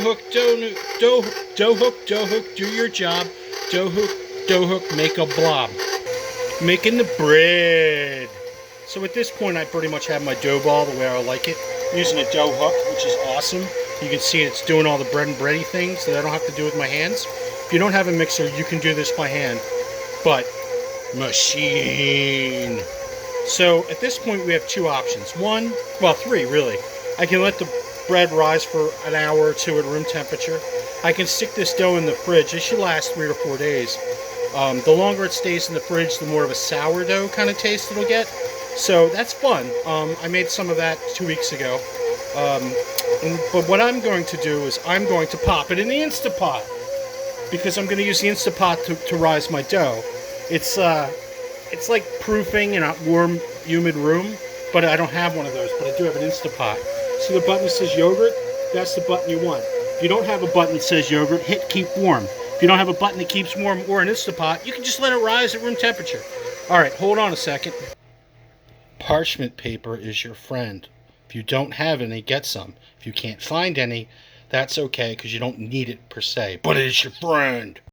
dough hook, do your job. Dough hook, make a blob. Making the bread. So at this point, I pretty much have my dough ball the way I like it. I'm using a dough hook, which is awesome. You can see it's doing all the bread and bready things that I don't have to do with my hands. If you don't have a mixer, you can do this by hand. But machine. So at this point, we have two options. One, well, three really. I can let the bread rise for an hour or two at room temperature. I can stick this dough in the fridge. It should last 3 or 4 days. The longer it stays in the fridge, the more of a sourdough kind of taste it'll get. So that's fun. I made some of that 2 weeks ago. But what I'm going to do is I'm going to pop it in the Instapot, because I'm going to use the Instapot to rise my dough. It's like proofing in a warm, humid room, but I don't have one of those, but I do have an Instapot. See the button that says yogurt? That's the button you want. If you don't have a button that says yogurt, hit keep warm. If you don't have a button that keeps warm or an Instapot, you can just let it rise at room temperature. All right, hold on a second. Parchment paper is your friend. If you don't have any, get some. If you can't find any, that's okay, because you don't need it per se. But it's your friend.